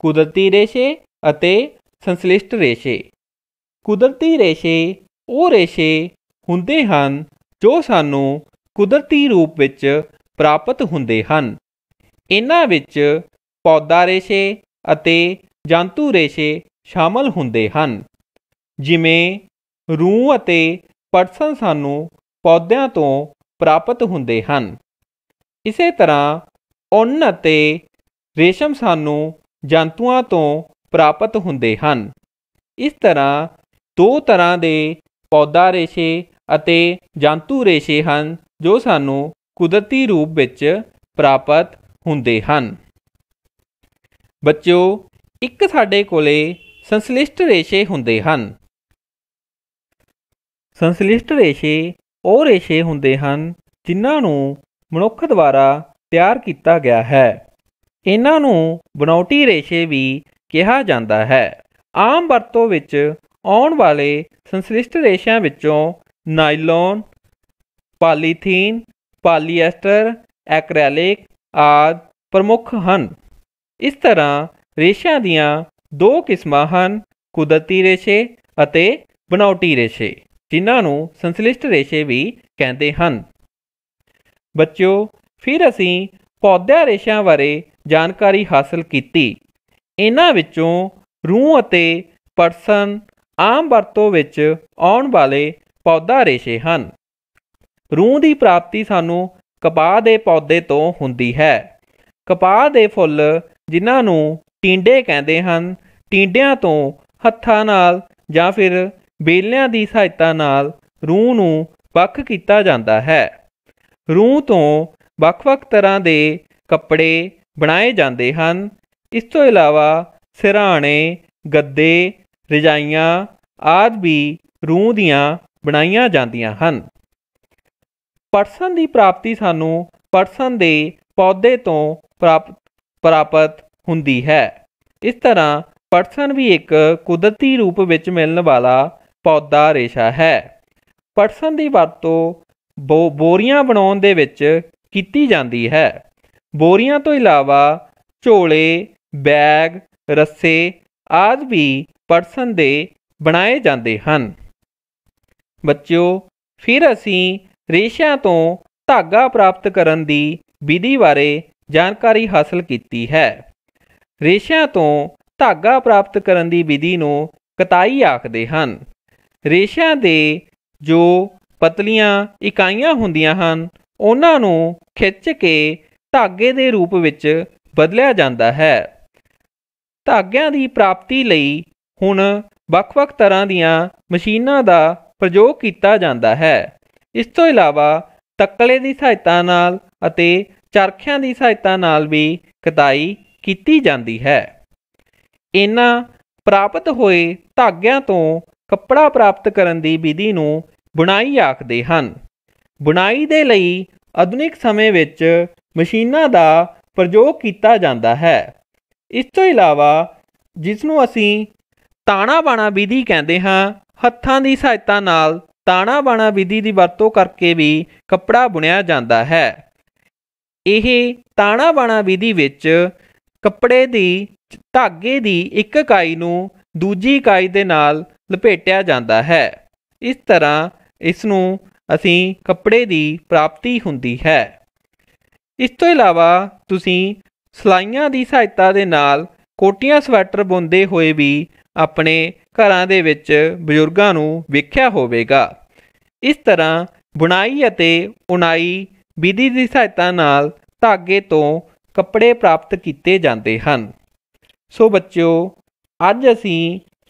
S1: ਕੁਦਰਤੀ ਰੇਸ਼ੇ ਅਤੇ ਸੰਸ਼ਲਿਸ਼ਟ ਰੇਸ਼ੇ। ਕੁਦਰਤੀ ਰੇਸ਼ੇ ਉਹ ਰੇਸ਼ੇ ਹੁੰਦੇ ਹਨ ਜੋ ਸਾਨੂੰ ਕੁਦਰਤੀ ਰੂਪ ਵਿੱਚ ਪ੍ਰਾਪਤ ਹੁੰਦੇ ਹਨ। ਇਹਨਾਂ ਵਿੱਚ ਪੌਦਾ ਰੇਸ਼ੇ ਅਤੇ ਜੰਤੂ ਰੇਸ਼ੇ ਸ਼ਾਮਲ ਹੁੰਦੇ ਹਨ। ਜਿਵੇਂ ਰੂੰ ਅਤੇ ਪਟਸਨ ਸਾਨੂੰ ਪੌਦਿਆਂ ਤੋਂ ਪ੍ਰਾਪਤ ਹੁੰਦੇ ਹਨ, ਇਸੇ ਤਰ੍ਹਾਂ ਉੱਨ ਅਤੇ ਰੇਸ਼ਮ ਸਾਨੂੰ ਜੰਤੂਆਂ ਤੋਂ ਪ੍ਰਾਪਤ ਹੁੰਦੇ ਹਨ। ਇਸ ਤਰ੍ਹਾਂ ਦੋ ਤਰ੍ਹਾਂ ਦੇ ਪੌਦਾ ਰੇਸ਼ੇ ਅਤੇ ਜੰਤੂ ਰੇਸ਼ੇ ਹਨ ਜੋ ਸਾਨੂੰ ਕੁਦਰਤੀ ਰੂਪ ਵਿੱਚ ਪ੍ਰਾਪਤ ਹੁੰਦੇ ਹਨ। ਬੱਚਿਓ, ਇੱਕ ਸਾਡੇ ਕੋਲੇ ਸੰਸ਼ਲਿਸ਼ਟ ਰੇਸ਼ੇ ਹੁੰਦੇ ਹਨ। ਸੰਸ਼ਲਿਸ਼ਟ ਰੇਸ਼ੇ ਉਹ ਰੇਸ਼ੇ ਹੁੰਦੇ ਹਨ ਜਿਨ੍ਹਾਂ ਨੂੰ ਮਨੁੱਖ ਦੁਆਰਾ ਤਿਆਰ ਕੀਤਾ ਗਿਆ ਹੈ। ਇਹਨਾਂ ਨੂੰ ਬਨਾਵਟੀ ਰੇਸ਼ੇ ਵੀ ਕਿਹਾ ਜਾਂਦਾ ਹੈ। ਆਮ ਵਰਤੋਂ ਵਿੱਚ ਆਉਣ ਵਾਲੇ ਸੰਸਲਿਸ਼ਟ ਰੇਸ਼ਿਆਂ ਵਿੱਚੋਂ ਨਾਈਲੋਨ, ਪਾਲੀਥੀਨ, ਪਾਲੀਐਸਟਰ, ਐਕ੍ਰੈਲਿਕ ਆਦਿ ਪ੍ਰਮੁੱਖ ਹਨ। ਇਸ ਤਰ੍ਹਾਂ ਰੇਸ਼ਿਆਂ ਦੀਆਂ ਦੋ ਕਿਸਮਾਂ ਹਨ, ਕੁਦਰਤੀ ਰੇਸ਼ੇ ਅਤੇ ਬਣਾਉਟੀ ਰੇਸ਼ੇ, ਜਿਨ੍ਹਾਂ ਨੂੰ ਸੰਸਲਿਸ਼ਟ ਰੇਸ਼ੇ ਵੀ ਕਹਿੰਦੇ ਹਨ। ਬੱਚਿਓ, ਫਿਰ ਅਸੀਂ ਪੌਦਿਆਂ ਰੇਸ਼ਿਆਂ ਬਾਰੇ ਜਾਣਕਾਰੀ ਹਾਸਲ ਕੀਤੀ। ਇਹਨਾਂ ਵਿੱਚੋਂ ਰੂੰ ਅਤੇ ਪਟਸਨ ਆਮ ਵਰਤੋਂ ਵਿੱਚ ਆਉਣ ਵਾਲੇ ਪੌਦਾ ਰੇਸ਼ੇ ਹਨ। ਰੂੰ ਦੀ ਪ੍ਰਾਪਤੀ ਸਾਨੂੰ ਕਪਾਹ ਦੇ ਪੌਦੇ ਤੋਂ ਹੁੰਦੀ ਹੈ। ਕਪਾਹ ਦੇ ਫੁੱਲ, ਜਿਨ੍ਹਾਂ ਨੂੰ ਟੀਂਡੇ ਕਹਿੰਦੇ ਹਨ, ਟੀਂਡਿਆਂ ਤੋਂ ਹੱਥਾਂ ਨਾਲ ਜਾਂ ਫਿਰ ਬੇਲਿਆਂ ਦੀ ਸਹਾਇਤਾ ਨਾਲ ਰੂੰ ਨੂੰ ਵੱਖ ਕੀਤਾ ਜਾਂਦਾ ਹੈ। ਰੂੰ ਤੋਂ ਵੱਖ-ਵੱਖ ਤਰ੍ਹਾਂ ਦੇ ਕੱਪੜੇ ਬਣਾਏ ਜਾਂਦੇ ਹਨ। ਇਸ ਤੋਂ ਇਲਾਵਾ ਸਿਰਹਾਣੇ, ਗੱਦੇ, ਰਜਾਈਆਂ ਆਦਿ ਵੀ ਰੂੰ ਦੀਆਂ ਬਣਾਈਆਂ ਜਾਂਦੀਆਂ ਹਨ। ਪਟਸਨ ਦੀ ਪ੍ਰਾਪਤੀ ਸਾਨੂੰ ਪਟਸਨ ਦੇ ਪੌਦੇ ਤੋਂ ਪ੍ਰਾਪਤ ਹੁੰਦੀ ਹੈ। ਇਸ ਤਰ੍ਹਾਂ ਪਟਸਨ ਵੀ ਇੱਕ ਕੁਦਰਤੀ ਰੂਪ ਵਿੱਚ ਮਿਲਣ ਵਾਲਾ ਪੌਦਾ ਰੇਸ਼ਾ ਹੈ। ਪਟਸਨ ਦੀ ਵਰਤੋਂ ਬੋਰੀਆਂ ਬਣਾਉਣ ਦੇ ਵਿੱਚ ਕੀਤੀ ਜਾਂਦੀ ਹੈ। ਬੋਰੀਆਂ ਤੋਂ ਇਲਾਵਾ ਝੋਲੇ, ਬੈਗ, ਰੱਸੇ ਆਦਿ ਵੀ ਪਟਸਨ ਦੇ ਬਣਾਏ ਜਾਂਦੇ ਹਨ। ਬੱਚਿਓ, ਫਿਰ ਅਸੀਂ ਰੇਸ਼ਿਆਂ ਤੋਂ ਧਾਗਾ ਪ੍ਰਾਪਤ ਕਰਨ ਦੀ ਵਿਧੀ ਬਾਰੇ ਜਾਣਕਾਰੀ ਹਾਸਲ ਕੀਤੀ ਹੈ। ਰੇਸ਼ਿਆਂ ਤੋਂ ਧਾਗਾ ਪ੍ਰਾਪਤ ਕਰਨ ਦੀ ਵਿਧੀ ਨੂੰ ਕਤਾਈ ਆਖਦੇ ਹਨ। ਰੇਸ਼ਿਆਂ ਦੇ ਜੋ ਪਤਲੀਆਂ ਇਕਾਈਆਂ ਹੁੰਦੀਆਂ ਹਨ, ਉਹਨਾਂ ਨੂੰ ਖਿੱਚ ਕੇ ਧਾਗੇ ਦੇ ਰੂਪ ਵਿੱਚ ਬਦਲਿਆ ਜਾਂਦਾ ਹੈ। ਧਾਗਿਆਂ ਦੀ ਪ੍ਰਾਪਤੀ ਲਈ ਹੁਣ ਵੱਖ-ਵੱਖ ਤਰ੍ਹਾਂ ਦੀਆਂ ਮਸ਼ੀਨਾਂ ਦਾ ਪ੍ਰਯੋਗ ਕੀਤਾ ਜਾਂਦਾ ਹੈ। ਇਸ ਤੋਂ ਇਲਾਵਾ ਤੱਕਲੇ ਦੀ ਸਹਾਇਤਾ ਨਾਲ ਅਤੇ ਚਰਖਿਆਂ ਦੀ ਸਹਾਇਤਾ ਨਾਲ ਵੀ ਕਤਾਈ ਕੀਤੀ ਜਾਂਦੀ ਹੈ। ਇਹਨਾਂ ਪ੍ਰਾਪਤ ਹੋਏ ਧਾਗਿਆਂ ਤੋਂ ਕੱਪੜਾ ਪ੍ਰਾਪਤ ਕਰਨ ਦੀ ਵਿਧੀ ਨੂੰ ਬੁਣਾਈ ਆਖਦੇ ਹਨ। ਬੁਣਾਈ ਦੇ ਲਈ ਆਧੁਨਿਕ ਸਮੇਂ ਵਿੱਚ ਮਸ਼ੀਨਾਂ ਦਾ ਪ੍ਰਯੋਗ ਕੀਤਾ ਜਾਂਦਾ ਹੈ। ਇਸ ਤੋਂ ਇਲਾਵਾ ਜਿਸ ਨੂੰ ਅਸੀਂ ਤਾਣਾ ਬਾਣਾ ਵਿਧੀ ਕਹਿੰਦੇ ਹਾਂ, ਹੱਥਾਂ ਦੀ ਸਹਾਇਤਾ ਨਾਲ ਤਾਣਾ ਬਾਣਾ ਵਿਧੀ ਦੀ ਵਰਤੋਂ ਕਰਕੇ ਵੀ ਕੱਪੜਾ ਬੁਣਿਆ ਜਾਂਦਾ ਹੈ। ਇਹ ਤਾਣਾ ਬਾਣਾ ਵਿਧੀ ਵਿੱਚ ਕੱਪੜੇ ਦੀ ਧਾਗੇ ਦੀ ਇੱਕ ਇਕਾਈ ਨੂੰ ਦੂਜੀ ਇਕਾਈ ਦੇ ਨਾਲ ਲਪੇਟਿਆ ਜਾਂਦਾ ਹੈ। ਇਸ ਤਰ੍ਹਾਂ ਇਸ ਨੂੰ ਅਸੀਂ ਕੱਪੜੇ ਦੀ ਪ੍ਰਾਪਤੀ ਹੁੰਦੀ ਹੈ। ਇਸ ਤੋਂ ਇਲਾਵਾ ਤੁਸੀਂ ਸਿਲਾਈਆਂ ਦੀ ਸਹਾਇਤਾ ਦੇ ਨਾਲ ਕੋਟੀਆਂ, ਸਵੈਟਰ ਬੁਣਦੇ ਹੋਏ ਵੀ ਆਪਣੇ ਘਰਾਂ ਦੇ ਵਿੱਚ ਬਜ਼ੁਰਗਾਂ ਨੂੰ ਵੇਖਿਆ ਹੋਵੇਗਾ। ਇਸ ਤਰ੍ਹਾਂ ਬੁਣਾਈ ਅਤੇ ਉਣਾਈ ਵਿਧੀ ਦੀ ਸਹਾਇਤਾ ਨਾਲ ਧਾਗੇ ਤੋਂ ਕੱਪੜੇ ਪ੍ਰਾਪਤ ਕੀਤੇ ਜਾਂਦੇ ਹਨ। ਸੋ ਬੱਚਿਓ, ਅੱਜ ਅਸੀਂ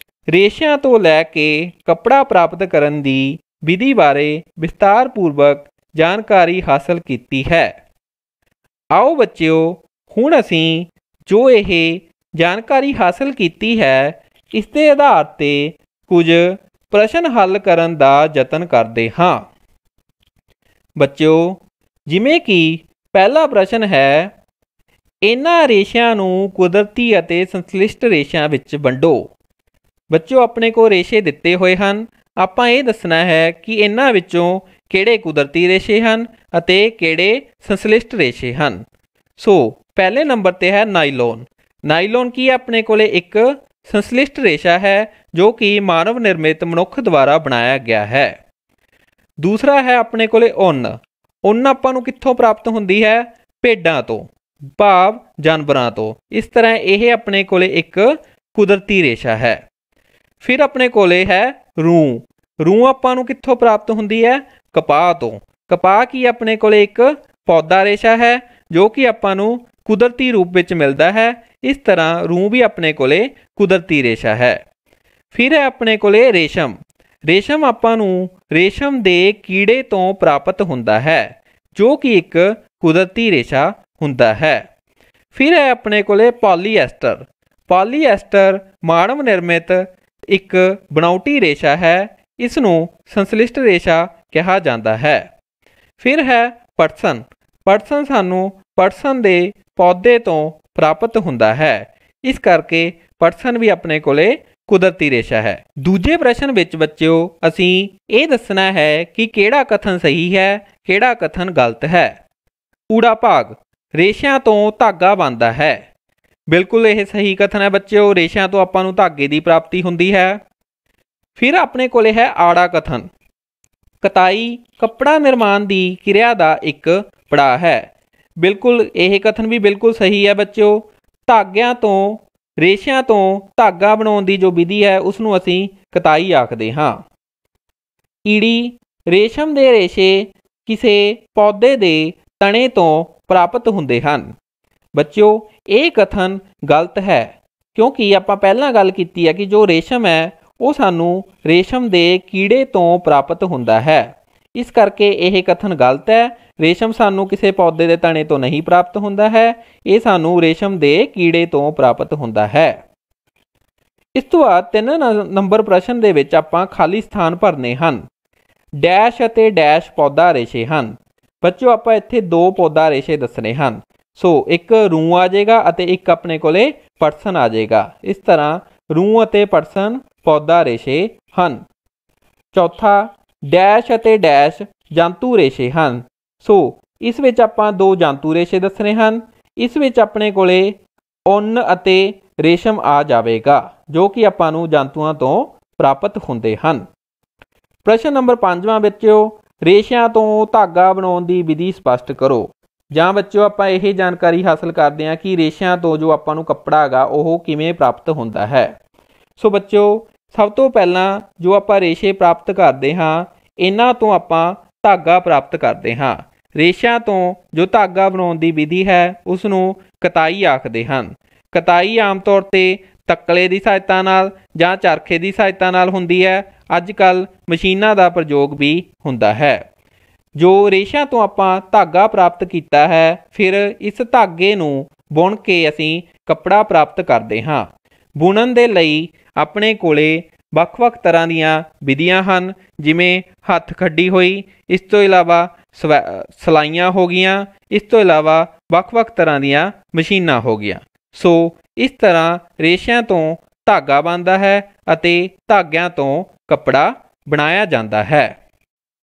S1: ਰੇਸ਼ਿਆਂ ਤੋਂ ਲੈ ਕੇ ਕੱਪੜਾ ਪ੍ਰਾਪਤ ਕਰਨ ਦੀ ਵਿਧੀ ਬਾਰੇ ਵਿਸਤਾਰਪੂਰਵਕ ਜਾਣਕਾਰੀ ਹਾਸਲ ਕੀਤੀ ਹੈ। ਆਓ ਬੱਚਿਓ, ਹੁਣ ਅਸੀਂ ਜੋ ਇਹ ਜਾਣਕਾਰੀ ਹਾਸਲ ਕੀਤੀ ਹੈ, ਇਸ ਦੇ ਆਧਾਰ 'ਤੇ ਕੁਝ ਪ੍ਰਸ਼ਨ ਹੱਲ ਕਰਨ ਦਾ ਯਤਨ ਕਰਦੇ ਹਾਂ। ਬੱਚਿਓ, ਜਿਵੇਂ ਕਿ ਪਹਿਲਾ ਪ੍ਰਸ਼ਨ ਹੈ, ਇਹਨਾਂ ਰੇਸ਼ਿਆਂ ਨੂੰ ਕੁਦਰਤੀ ਅਤੇ ਸੰਸਲਿਸ਼ਟ ਰੇਸ਼ਿਆਂ ਵਿੱਚ ਵੰਡੋ। ਬੱਚਿਓ, ਆਪਣੇ ਕੋਲ ਰੇਸ਼ੇ ਦਿੱਤੇ ਹੋਏ ਹਨ। ਆਪਾਂ ਇਹ ਦੱਸਣਾ ਹੈ ਕਿ ਇਹਨਾਂ ਵਿੱਚੋਂ ਕਿਹੜੇ ਕੁਦਰਤੀ ਰੇਸ਼ੇ ਹਨ ਅਤੇ ਕਿਹੜੇ ਸੰਸਲਿਸ਼ਟ ਰੇਸ਼ੇ ਹਨ। ਸੋ ਪਹਿਲੇ ਨੰਬਰ 'ਤੇ ਹੈ ਨਾਈਲੋਨ। ਨਾਈਲੋਨ ਕੀ ਆਪਣੇ ਕੋਲ ਇੱਕ ਸੰਸਲਿਸ਼ਟ ਰੇਸ਼ਾ ਹੈ ਜੋ ਕਿ ਮਾਨਵ ਨਿਰਮਿਤ ਮਨੁੱਖ ਦੁਆਰਾ ਬਣਾਇਆ ਗਿਆ ਹੈ। ਦੂਸਰਾ ਹੈ ਆਪਣੇ ਕੋਲ ਉੱਨ। ਉੱਨ ਆਪਾਂ ਨੂੰ ਕਿੱਥੋਂ ਪ੍ਰਾਪਤ ਹੁੰਦੀ ਹੈ? ਭੇਡਾਂ ਤੋਂ, ਭਾਵ ਜਾਨਵਰਾਂ ਤੋਂ। ਇਸ ਤਰ੍ਹਾਂ ਇਹ ਆਪਣੇ ਕੋਲ ਇੱਕ ਕੁਦਰਤੀ ਰੇਸ਼ਾ ਹੈ। ਫਿਰ ਆਪਣੇ ਕੋਲ ਹੈ ਰੂੰ। ਰੂੰ ਆਪਾਂ ਨੂੰ ਕਿੱਥੋਂ ਪ੍ਰਾਪਤ ਹੁੰਦੀ ਹੈ? ਕਪਾਹ ਤੋਂ। ਕਪਾਹ ਕੀ ਆਪਣੇ ਕੋਲ ਇੱਕ ਪੌਦਾ ਰੇਸ਼ਾ ਹੈ ਜੋ ਕਿ ਆਪਾਂ ਨੂੰ ਕੁਦਰਤੀ ਰੂਪ ਵਿੱਚ ਮਿਲਦਾ ਹੈ। ਇਸ ਤਰ੍ਹਾਂ ਰੂੰ ਵੀ ਆਪਣੇ ਕੋਲੇ ਕੁਦਰਤੀ ਰੇਸ਼ਾ ਹੈ। ਫਿਰ ਹੈ ਆਪਣੇ ਕੋਲੇ ਰੇਸ਼ਮ। ਰੇਸ਼ਮ ਆਪਾਂ ਨੂੰ ਰੇਸ਼ਮ ਦੇ ਕੀੜੇ ਤੋਂ ਪ੍ਰਾਪਤ ਹੁੰਦਾ ਹੈ ਜੋ ਕਿ ਇੱਕ ਕੁਦਰਤੀ ਰੇਸ਼ਾ ਹੁੰਦਾ ਹੈ। ਫਿਰ ਹੈ ਆਪਣੇ ਕੋਲੇ ਪੋਲੀਐਸਟਰ। ਪੋਲੀਐਸਟਰ ਮਾਨਵ ਨਿਰਮਿਤ ਇੱਕ ਬਣਾਉਟੀ ਰੇਸ਼ਾ ਹੈ। ਇਸ ਨੂੰ ਸੰਸਲਿਸ਼ਟ ਰੇਸ਼ਾ ਕਿਹਾ ਜਾਂਦਾ ਹੈ। ਫਿਰ ਹੈ ਪਟਸਨ। ਪਟਸਨ ਸਾਨੂੰ ਪਟਸਨ ਦੇ ਪੌਦੇ ਤੋਂ ਪ੍ਰਾਪਤ ਹੁੰਦਾ ਹੈ। ਇਸ ਕਰਕੇ ਪਟਸਨ ਵੀ ਆਪਣੇ ਕੋਲੇ ਕੁਦਰਤੀ ਰੇਸ਼ਾ ਹੈ। ਦੂਜੇ ਪ੍ਰਸ਼ਨ ਵਿੱਚ ਬੱਚਿਓ ਅਸੀਂ ਇਹ ਦੱਸਣਾ ਹੈ ਕਿ ਕਿਹੜਾ ਕਥਨ ਸਹੀ ਹੈ, ਕਿਹੜਾ ਕਥਨ ਗਲਤ ਹੈ। ਊੜਾ ਭਾਗ, ਰੇਸ਼ਿਆਂ ਤੋਂ ਧਾਗਾ ਬਣਦਾ ਹੈ। ਬਿਲਕੁਲ ਇਹ ਸਹੀ ਕਥਨ ਹੈ ਬੱਚਿਓ, ਰੇਸ਼ਿਆਂ ਤੋਂ ਆਪਾਂ ਨੂੰ ਧਾਗੇ ਦੀ ਪ੍ਰਾਪਤੀ ਹੁੰਦੀ ਹੈ। ਫਿਰ ਆਪਣੇ ਕੋਲੇ ਹੈ ਆੜਾ ਕਥਨ। ਕਤਾਈ ਕੱਪੜਾ ਨਿਰਮਾਣ ਦੀ ਕਿਰਿਆ ਦਾ ਇੱਕ ਪੜਾਅ ਹੈ। ਬਿਲਕੁਲ ਇਹ ਕਥਨ ਵੀ ਬਿਲਕੁਲ ਸਹੀ ਹੈ ਬੱਚਿਓ। ਧਾਗਿਆਂ ਤੋਂ, ਰੇਸ਼ਿਆਂ ਤੋਂ ਧਾਗਾ ਬਣਾਉਣ ਦੀ ਜੋ ਵਿਧੀ ਹੈ ਉਸ ਨੂੰ ਅਸੀਂ ਕਤਾਈ ਆਖਦੇ ਹਾਂ। ਈੜੀ, ਰੇਸ਼ਮ ਦੇ ਰੇਸ਼ੇ ਕਿਸੇ ਪੌਦੇ ਦੇ ਤਣੇ ਤੋਂ ਪ੍ਰਾਪਤ ਹੁੰਦੇ ਹਨ। ਬੱਚਿਓ ਇਹ ਕਥਨ ਗਲਤ ਹੈ, ਕਿਉਂਕਿ ਆਪਾਂ ਪਹਿਲਾਂ ਗੱਲ ਕੀਤੀ ਹੈ ਕਿ ਜੋ ਰੇਸ਼ਮ ਹੈ ਉਹ ਸਾਨੂੰ ਰੇਸ਼ਮ ਦੇ ਕੀੜੇ ਤੋਂ ਪ੍ਰਾਪਤ ਹੁੰਦਾ ਹੈ। ਇਸ ਕਰਕੇ ਇਹ ਕਥਨ ਗਲਤ ਹੈ। ਰੇਸ਼ਮ ਸਾਨੂੰ ਕਿਸੇ ਪੌਦੇ ਦੇ ਤਣੇ ਤੋਂ ਨਹੀਂ ਪ੍ਰਾਪਤ ਹੁੰਦਾ ਹੈ, ਇਹ ਸਾਨੂੰ ਰੇਸ਼ਮ ਦੇ ਕੀੜੇ ਤੋਂ ਪ੍ਰਾਪਤ ਹੁੰਦਾ ਹੈ। ਇਸ ਤੋਂ ਬਾਅਦ 3 ਨੰਬਰ ਪ੍ਰਸ਼ਨ ਦੇ ਵਿੱਚ ਆਪਾਂ ਖਾਲੀ ਸਥਾਨ ਭਰਨੇ ਹਨ। ਡੈਸ਼ ਅਤੇ ਡੈਸ਼ ਪੌਦਾ ਰੇਸ਼ੇ ਹਨ। ਬੱਚਿਓ ਆਪਾਂ ਇੱਥੇ 2 ਪੌਦਾ ਰੇਸ਼ੇ ਦੱਸਣੇ ਹਨ। ਸੋ ਇੱਕ ਰੂੰ ਆ ਜਾਏਗਾ ਅਤੇ ਇੱਕ ਆਪਣੇ ਕੋਲੇ ਪਟਸਨ ਆ ਜਾਏਗਾ। ਇਸ ਤਰ੍ਹਾਂ ਰੂੰ ਅਤੇ ਪਟਸਨ ਪੌਦਾ ਰੇਸ਼ੇ ਹਨ। ਚੌਥਾ, ਡੈਸ਼ ਅਤੇ ਡੈਸ਼ ਜੰਤੂ ਰੇਸ਼ੇ ਹਨ। ਸੋ ਇਸ ਵਿੱਚ ਆਪਾਂ 2 ਜੰਤੂ ਰੇਸ਼ੇ ਦੱਸਣੇ ਹਨ। ਇਸ ਵਿੱਚ ਆਪਣੇ ਕੋਲੇ ਉੱਨ ਅਤੇ ਰੇਸ਼ਮ ਆ ਜਾਵੇਗਾ, ਜੋ ਕਿ ਆਪਾਂ ਨੂੰ ਜੰਤੂਆਂ ਤੋਂ ਪ੍ਰਾਪਤ ਹੁੰਦੇ ਹਨ। ਪ੍ਰਸ਼ਨ ਨੰਬਰ 5ਵਾਂ ਬੱਚਿਓ, ਰੇਸ਼ਿਆਂ ਤੋਂ ਧਾਗਾ ਬਣਾਉਣ ਦੀ ਵਿਧੀ ਸਪਸ਼ਟ ਕਰੋ। ਜਾਂ ਬੱਚਿਓ ਆਪਾਂ ਇਹ ਜਾਣਕਾਰੀ ਹਾਸਲ ਕਰਦੇ ਹਾਂ ਕਿ ਰੇਸ਼ਿਆਂ ਤੋਂ ਜੋ ਆਪਾਂ ਨੂੰ ਕੱਪੜਾ ਹੈਗਾ ਉਹ ਕਿਵੇਂ ਪ੍ਰਾਪਤ ਹੁੰਦਾ ਹੈ। ਸੋ ਬੱਚਿਓ ਸਭ ਤੋਂ ਪਹਿਲਾਂ ਜੋ ਆਪਾਂ ਰੇਸ਼ੇ ਪ੍ਰਾਪਤ ਕਰਦੇ ਹਾਂ ਇਹਨਾਂ ਤੋਂ ਆਪਾਂ ਧਾਗਾ ਪ੍ਰਾਪਤ ਕਰਦੇ ਹਾਂ। ਰੇਸ਼ਿਆਂ ਤੋਂ ਜੋ ਧਾਗਾ ਬਣਾਉਣ ਦੀ ਵਿਧੀ ਹੈ ਉਸ ਨੂੰ ਕਤਾਈ ਆਖਦੇ ਹਨ। ਕਤਾਈ ਆਮ ਤੌਰ 'ਤੇ ਤੱਕਲੇ ਦੀ ਸਹਾਇਤਾ ਨਾਲ ਜਾਂ ਚਰਖੇ ਦੀ ਸਹਾਇਤਾ ਨਾਲ ਹੁੰਦੀ ਹੈ। ਅੱਜ ਕੱਲ੍ਹ ਮਸ਼ੀਨਾਂ ਦਾ ਪ੍ਰਯੋਗ ਵੀ ਹੁੰਦਾ ਹੈ। ਜੋ ਰੇਸ਼ਿਆਂ ਤੋਂ ਆਪਾਂ ਧਾਗਾ ਪ੍ਰਾਪਤ ਕੀਤਾ ਹੈ, ਫਿਰ ਇਸ ਧਾਗੇ ਨੂੰ ਬੁਣ ਕੇ ਅਸੀਂ ਕੱਪੜਾ ਪ੍ਰਾਪਤ ਕਰਦੇ ਹਾਂ। ਬੁਣਨ ਦੇ ਲਈ ਆਪਣੇ ਕੋਲੇ ਵੱਖ-ਵੱਖ ਤਰ੍ਹਾਂ ਦੀਆਂ ਵਿਧੀਆਂ ਹਨ, ਜਿਵੇਂ ਹੱਥ ਖੱਡੀ ਹੋਈ, ਇਸ ਤੋਂ ਇਲਾਵਾ ਸਲਾਈਆਂ ਹੋ ਗਈਆਂ, ਇਸ ਤੋਂ ਇਲਾਵਾ ਵੱਖ-ਵੱਖ ਤਰ੍ਹਾਂ ਦੀਆਂ ਮਸ਼ੀਨਾਂ ਹੋ ਗਈਆਂ। ਸੋ ਇਸ ਤਰ੍ਹਾਂ ਰੇਸ਼ਿਆਂ ਤੋਂ ਧਾਗਾ ਬਣਦਾ ਹੈ ਅਤੇ ਧਾਗਿਆਂ ਤੋਂ ਕੱਪੜਾ ਬਣਾਇਆ ਜਾਂਦਾ ਹੈ।